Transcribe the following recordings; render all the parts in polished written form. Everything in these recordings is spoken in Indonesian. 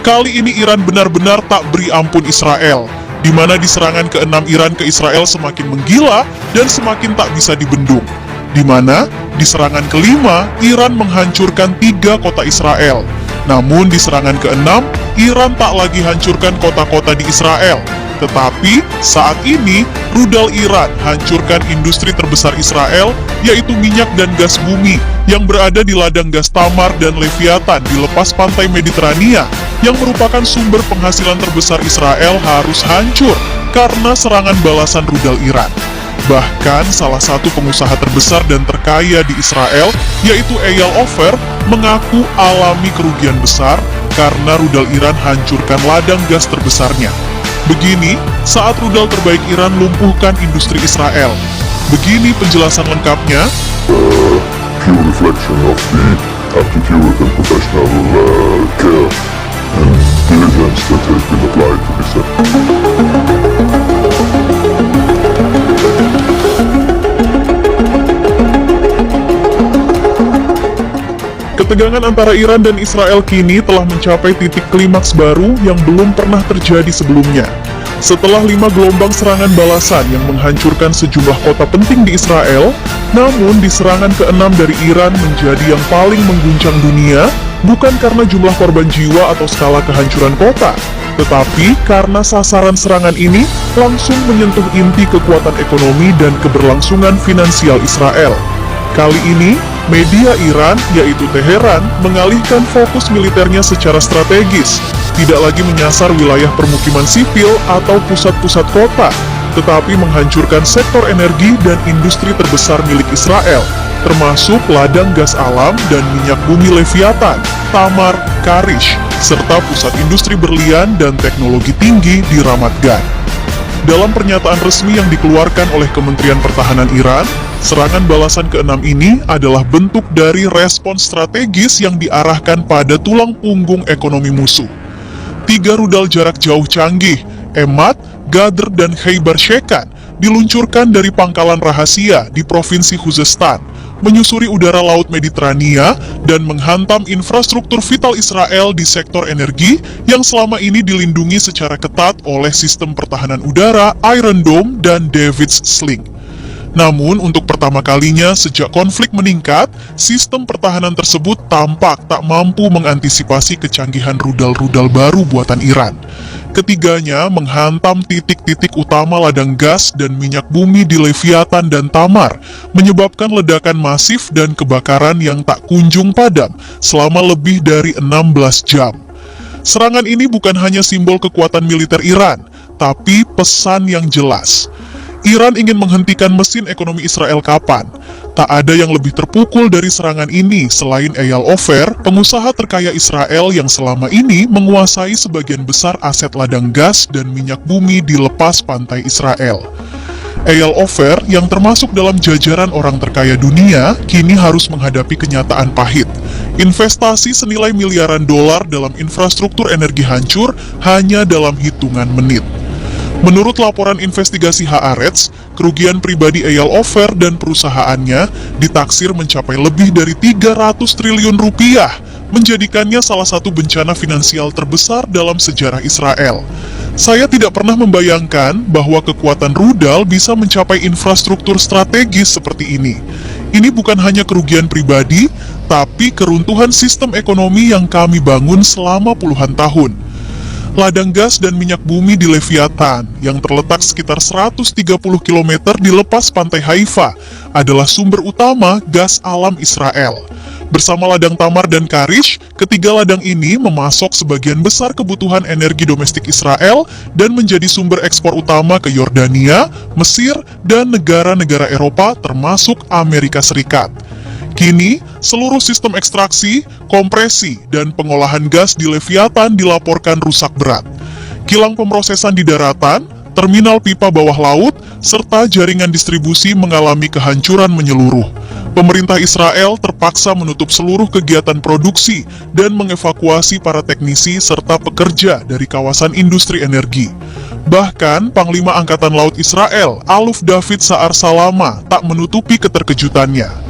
Kali ini Iran benar-benar tak beri ampun Israel, di mana di serangan ke-6 Iran ke Israel semakin menggila dan semakin tak bisa dibendung. Di mana di serangan ke-5 Iran menghancurkan 3 kota Israel. Namun di serangan ke-6 Iran tak lagi hancurkan kota-kota di Israel, tetapi saat ini rudal Iran hancurkan industri terbesar Israel, yaitu minyak dan gas bumi yang berada di ladang gas Tamar dan Leviathan di lepas pantai Mediterania, yang merupakan sumber penghasilan terbesar Israel harus hancur karena serangan balasan rudal Iran. Bahkan salah satu pengusaha terbesar dan terkaya di Israel, yaitu Eyal Ofer, mengaku alami kerugian besar karena rudal Iran hancurkan ladang gas terbesarnya. Begini saat rudal terbaik Iran lumpuhkan industri Israel. Begini penjelasan lengkapnya. Pure reflection of the aptitude and professional care and diligence that has been applied to this Ketegangan antara Iran dan Israel kini telah mencapai titik klimaks baru yang belum pernah terjadi sebelumnya. Setelah 5 gelombang serangan balasan yang menghancurkan sejumlah kota penting di Israel, namun di serangan ke-6 dari Iran menjadi yang paling mengguncang dunia, bukan karena jumlah korban jiwa atau skala kehancuran kota, tetapi karena sasaran serangan ini langsung menyentuh inti kekuatan ekonomi dan keberlangsungan finansial Israel. Kali ini, media Iran, yaitu Teheran, mengalihkan fokus militernya secara strategis, tidak lagi menyasar wilayah permukiman sipil atau pusat-pusat kota, tetapi menghancurkan sektor energi dan industri terbesar milik Israel, termasuk ladang gas alam dan minyak bumi Leviathan, Tamar, Karish, serta pusat industri berlian dan teknologi tinggi di Ramat Gan. Dalam pernyataan resmi yang dikeluarkan oleh Kementerian Pertahanan Iran, serangan balasan ke-6 ini adalah bentuk dari respons strategis yang diarahkan pada tulang punggung ekonomi musuh. 3 rudal jarak jauh canggih, Emad, Gadr, dan Khaybar Shekan, diluncurkan dari pangkalan rahasia di Provinsi Khuzestan, menyusuri udara Laut Mediterania, dan menghantam infrastruktur vital Israel di sektor energi yang selama ini dilindungi secara ketat oleh sistem pertahanan udara Iron Dome dan David's Sling. Namun, untuk pertama kalinya sejak konflik meningkat, sistem pertahanan tersebut tampak tak mampu mengantisipasi kecanggihan rudal-rudal baru buatan Iran. Ketiganya menghantam titik-titik utama ladang gas dan minyak bumi di Leviathan dan Tamar, menyebabkan ledakan masif dan kebakaran yang tak kunjung padam selama lebih dari 16 jam. Serangan ini bukan hanya simbol kekuatan militer Iran, tapi pesan yang jelas. Iran ingin menghentikan mesin ekonomi Israel kapan? Tak ada yang lebih terpukul dari serangan ini selain Eyal Ofer, pengusaha terkaya Israel yang selama ini menguasai sebagian besar aset ladang gas dan minyak bumi di lepas pantai Israel. Eyal Ofer yang termasuk dalam jajaran orang terkaya dunia, kini harus menghadapi kenyataan pahit. Investasi senilai miliaran dolar dalam infrastruktur energi hancur hanya dalam hitungan menit. Menurut laporan investigasi Haaretz, kerugian pribadi Eyal Ofer dan perusahaannya ditaksir mencapai lebih dari 300 triliun rupiah, menjadikannya salah satu bencana finansial terbesar dalam sejarah Israel. Saya tidak pernah membayangkan bahwa kekuatan rudal bisa mencapai infrastruktur strategis seperti ini. Ini bukan hanya kerugian pribadi, tapi keruntuhan sistem ekonomi yang kami bangun selama puluhan tahun. Ladang gas dan minyak bumi di Leviathan, yang terletak sekitar 130 km di lepas pantai Haifa, adalah sumber utama gas alam Israel. Bersama ladang Tamar dan Karish, ketiga ladang ini memasok sebagian besar kebutuhan energi domestik Israel dan menjadi sumber ekspor utama ke Yordania, Mesir, dan negara-negara Eropa termasuk Amerika Serikat. Kini, seluruh sistem ekstraksi, kompresi, dan pengolahan gas di Leviathan dilaporkan rusak berat. Kilang pemrosesan di daratan, terminal pipa bawah laut, serta jaringan distribusi mengalami kehancuran menyeluruh. Pemerintah Israel terpaksa menutup seluruh kegiatan produksi dan mengevakuasi para teknisi serta pekerja dari kawasan industri energi. Bahkan, Panglima Angkatan Laut Israel, Aluf David Sa'ar Salama, tak menutupi keterkejutannya.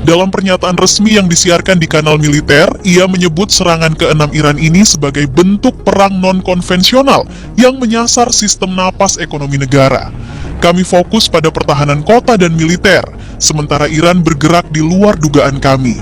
Dalam pernyataan resmi yang disiarkan di kanal militer, ia menyebut serangan ke-6 Iran ini sebagai bentuk perang non-konvensional yang menyasar sistem napas ekonomi negara. Kami fokus pada pertahanan kota dan militer, sementara Iran bergerak di luar dugaan kami.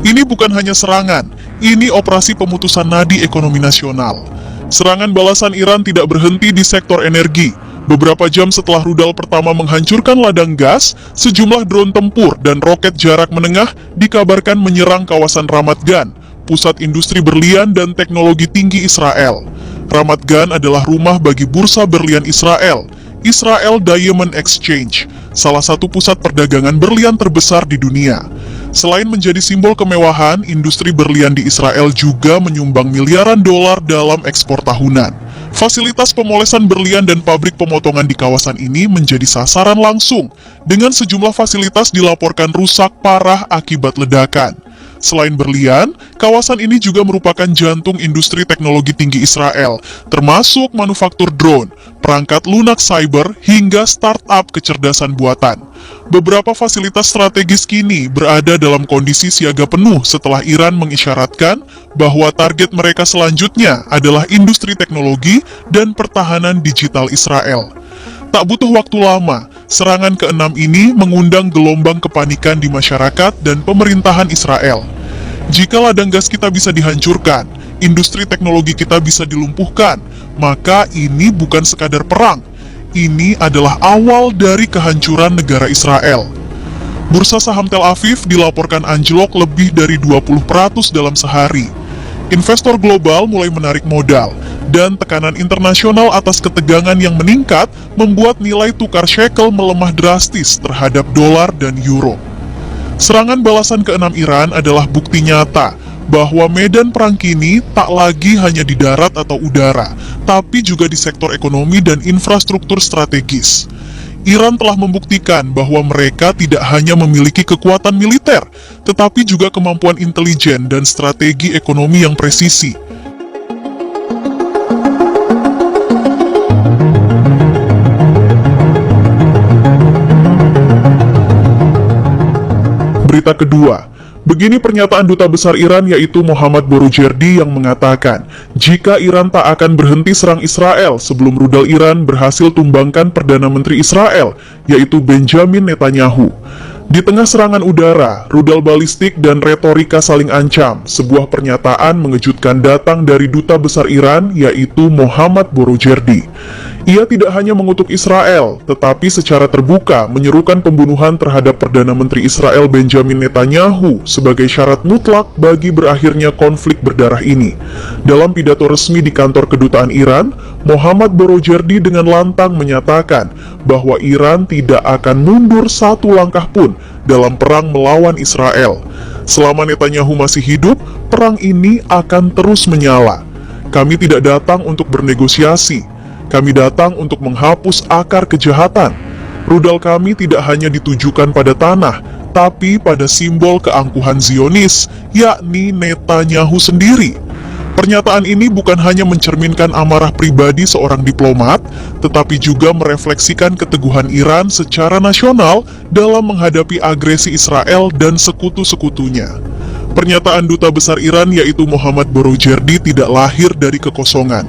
Ini bukan hanya serangan, ini operasi pemutusan nadi ekonomi nasional. Serangan balasan Iran tidak berhenti di sektor energi. Beberapa jam setelah rudal pertama menghancurkan ladang gas, sejumlah drone tempur dan roket jarak menengah dikabarkan menyerang kawasan Ramat Gan, pusat industri berlian dan teknologi tinggi Israel. Ramat Gan adalah rumah bagi bursa berlian Israel, Israel Diamond Exchange, salah satu pusat perdagangan berlian terbesar di dunia. Selain menjadi simbol kemewahan, industri berlian di Israel juga menyumbang miliaran dolar dalam ekspor tahunan. Fasilitas pemolesan berlian dan pabrik pemotongan di kawasan ini menjadi sasaran langsung, dengan sejumlah fasilitas dilaporkan rusak parah akibat ledakan. Selain berlian, kawasan ini juga merupakan jantung industri teknologi tinggi Israel, termasuk manufaktur drone, perangkat lunak cyber, hingga startup kecerdasan buatan. Beberapa fasilitas strategis kini berada dalam kondisi siaga penuh setelah Iran mengisyaratkan bahwa target mereka selanjutnya adalah industri teknologi dan pertahanan digital Israel. Tak butuh waktu lama, serangan ke-6 ini mengundang gelombang kepanikan di masyarakat dan pemerintahan Israel. Jika ladang gas kita bisa dihancurkan, industri teknologi kita bisa dilumpuhkan, maka ini bukan sekadar perang. Ini adalah awal dari kehancuran negara Israel. Bursa saham Tel Aviv dilaporkan anjlok lebih dari 20% dalam sehari. Investor global mulai menarik modal, dan tekanan internasional atas ketegangan yang meningkat membuat nilai tukar shekel melemah drastis terhadap dolar dan euro. Serangan balasan ke-6 Iran adalah bukti nyata bahwa medan perang kini tak lagi hanya di darat atau udara, tapi juga di sektor ekonomi dan infrastruktur strategis. Iran telah membuktikan bahwa mereka tidak hanya memiliki kekuatan militer, tetapi juga kemampuan intelijen dan strategi ekonomi yang presisi. Berita kedua, begini pernyataan Duta Besar Iran yaitu Mohammad Boroujerdi yang mengatakan, jika Iran tak akan berhenti serang Israel sebelum rudal Iran berhasil tumbangkan Perdana Menteri Israel, yaitu Benjamin Netanyahu. Di tengah serangan udara, rudal balistik dan retorika saling ancam, sebuah pernyataan mengejutkan datang dari Duta Besar Iran yaitu Mohammad Boroujerdi. Ia tidak hanya mengutuk Israel, tetapi secara terbuka menyerukan pembunuhan terhadap Perdana Menteri Israel Benjamin Netanyahu sebagai syarat mutlak bagi berakhirnya konflik berdarah ini. Dalam pidato resmi di kantor kedutaan Iran, Mohammad Boroujerdi dengan lantang menyatakan bahwa Iran tidak akan mundur satu langkah pun dalam perang melawan Israel. Selama Netanyahu masih hidup, perang ini akan terus menyala. Kami tidak datang untuk bernegosiasi. Kami datang untuk menghapus akar kejahatan. Rudal kami tidak hanya ditujukan pada tanah, tapi pada simbol keangkuhan Zionis, yakni Netanyahu sendiri. Pernyataan ini bukan hanya mencerminkan amarah pribadi seorang diplomat, tetapi juga merefleksikan keteguhan Iran secara nasional dalam menghadapi agresi Israel dan sekutu-sekutunya. Pernyataan Duta Besar Iran yaitu Mohammad Boroujerdi tidak lahir dari kekosongan.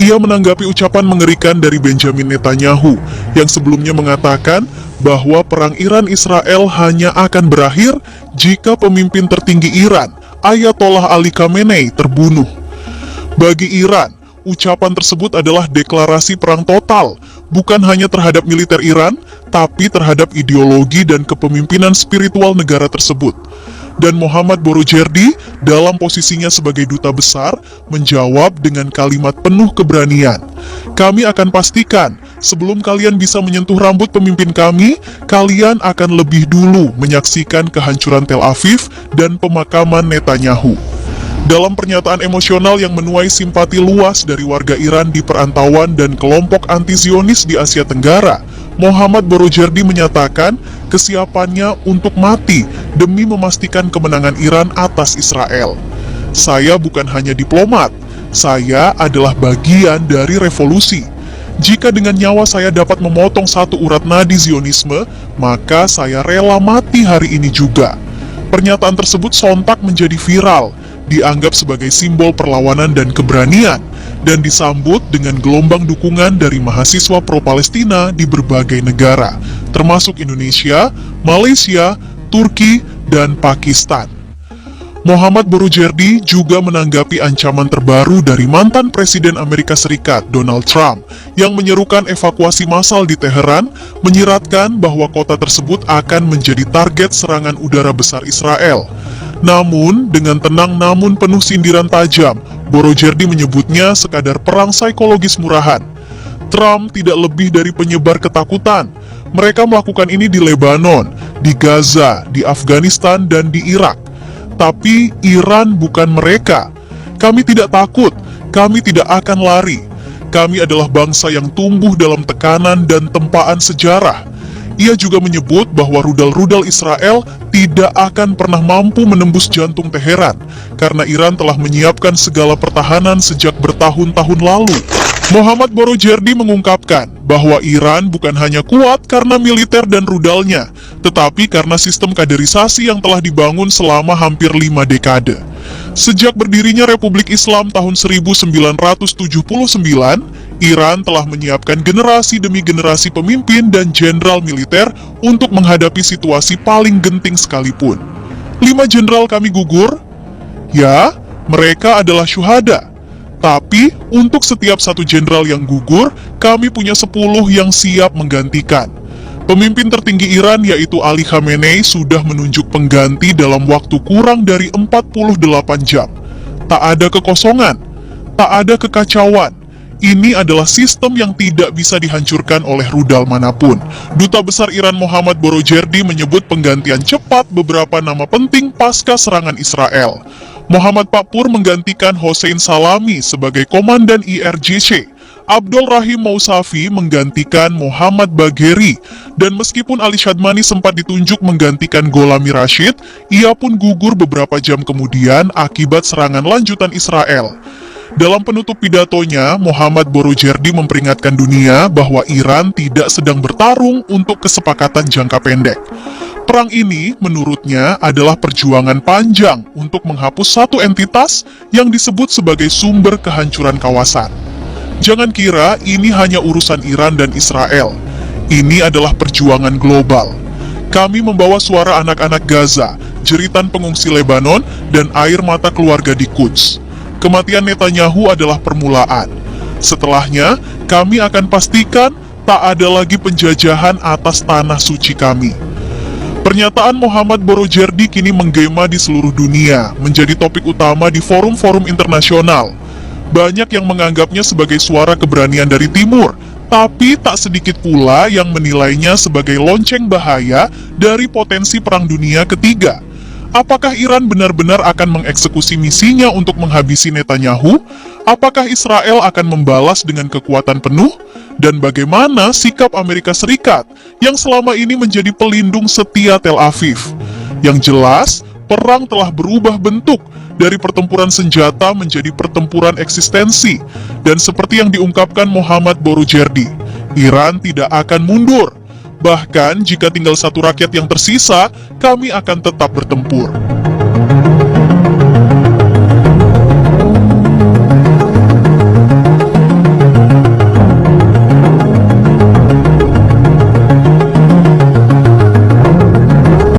Ia menanggapi ucapan mengerikan dari Benjamin Netanyahu yang sebelumnya mengatakan bahwa perang Iran-Israel hanya akan berakhir jika pemimpin tertinggi Iran, Ayatollah Ali Khamenei, terbunuh. Bagi Iran, ucapan tersebut adalah deklarasi perang total, bukan hanya terhadap militer Iran, tapi terhadap ideologi dan kepemimpinan spiritual negara tersebut. Dan Mohammad Boroujerdi dalam posisinya sebagai duta besar menjawab dengan kalimat penuh keberanian. Kami akan pastikan sebelum kalian bisa menyentuh rambut pemimpin kami, kalian akan lebih dulu menyaksikan kehancuran Tel Aviv dan pemakaman Netanyahu. Dalam pernyataan emosional yang menuai simpati luas dari warga Iran di perantauan dan kelompok anti-Zionis di Asia Tenggara, Mohammad Boroujerdi menyatakan kesiapannya untuk mati demi memastikan kemenangan Iran atas Israel. Saya bukan hanya diplomat, saya adalah bagian dari revolusi. Jika dengan nyawa saya dapat memotong satu urat nadi Zionisme, maka saya rela mati hari ini juga. Pernyataan tersebut sontak menjadi viral, dianggap sebagai simbol perlawanan dan keberanian, dan disambut dengan gelombang dukungan dari mahasiswa pro-Palestina di berbagai negara, termasuk Indonesia, Malaysia, Turki, dan Pakistan. Mohammad Borojerdi juga menanggapi ancaman terbaru dari mantan Presiden Amerika Serikat Donald Trump yang menyerukan evakuasi massal di Teheran, menyiratkan bahwa kota tersebut akan menjadi target serangan udara besar Israel. Namun, dengan tenang namun penuh sindiran tajam, Borojerdi menyebutnya sekadar perang psikologis murahan. Trump tidak lebih dari penyebar ketakutan. Mereka melakukan ini di Lebanon, di Gaza, di Afghanistan, dan di Irak. Tapi Iran bukan mereka. Kami tidak takut, kami tidak akan lari. Kami adalah bangsa yang tumbuh dalam tekanan dan tempaan sejarah. Ia juga menyebut bahwa rudal-rudal Israel tidak akan pernah mampu menembus jantung Teheran, karena Iran telah menyiapkan segala pertahanan sejak bertahun-tahun lalu. Mohammad Borojerdi mengungkapkan bahwa Iran bukan hanya kuat karena militer dan rudalnya, tetapi karena sistem kaderisasi yang telah dibangun selama hampir 5 dekade. Sejak berdirinya Republik Islam tahun 1979, Iran telah menyiapkan generasi demi generasi pemimpin dan jenderal militer untuk menghadapi situasi paling genting sekalipun. 5 jenderal kami gugur? Ya, mereka adalah syuhada. Tapi, untuk setiap satu jenderal yang gugur, kami punya 10 yang siap menggantikan. Pemimpin tertinggi Iran yaitu Ali Khamenei sudah menunjuk pengganti dalam waktu kurang dari 48 jam. Tak ada kekosongan, tak ada kekacauan. Ini adalah sistem yang tidak bisa dihancurkan oleh rudal manapun. Duta Besar Iran Mohammad Borojerdi menyebut penggantian cepat beberapa nama penting pasca serangan Israel. Muhammad Pakpur menggantikan Hossein Salami sebagai Komandan IRGC. Abdul Rahim Mousavi menggantikan Muhammad Bagheri, dan meskipun Ali Shadmani sempat ditunjuk menggantikan Golami Rashid, ia pun gugur beberapa jam kemudian akibat serangan lanjutan Israel. Dalam penutup pidatonya, Mohammad Borojerdi memperingatkan dunia bahwa Iran tidak sedang bertarung untuk kesepakatan jangka pendek. Perang ini, menurutnya, adalah perjuangan panjang untuk menghapus satu entitas yang disebut sebagai sumber kehancuran kawasan. Jangan kira ini hanya urusan Iran dan Israel. Ini adalah perjuangan global. Kami membawa suara anak-anak Gaza, jeritan pengungsi Lebanon, dan air mata keluarga di Quds. Kematian Netanyahu adalah permulaan. Setelahnya, kami akan pastikan tak ada lagi penjajahan atas tanah suci kami. Pernyataan Mohammad Borojerdi kini menggema di seluruh dunia, menjadi topik utama di forum-forum internasional. Banyak yang menganggapnya sebagai suara keberanian dari timur, tapi tak sedikit pula yang menilainya sebagai lonceng bahaya dari potensi Perang Dunia Ketiga. Apakah Iran benar-benar akan mengeksekusi misinya untuk menghabisi Netanyahu? Apakah Israel akan membalas dengan kekuatan penuh? Dan bagaimana sikap Amerika Serikat yang selama ini menjadi pelindung setia Tel Aviv? Yang jelas, perang telah berubah bentuk dari pertempuran senjata menjadi pertempuran eksistensi. Dan seperti yang diungkapkan Mohammad Borojerdi, Iran tidak akan mundur. Bahkan jika tinggal satu rakyat yang tersisa, kami akan tetap bertempur.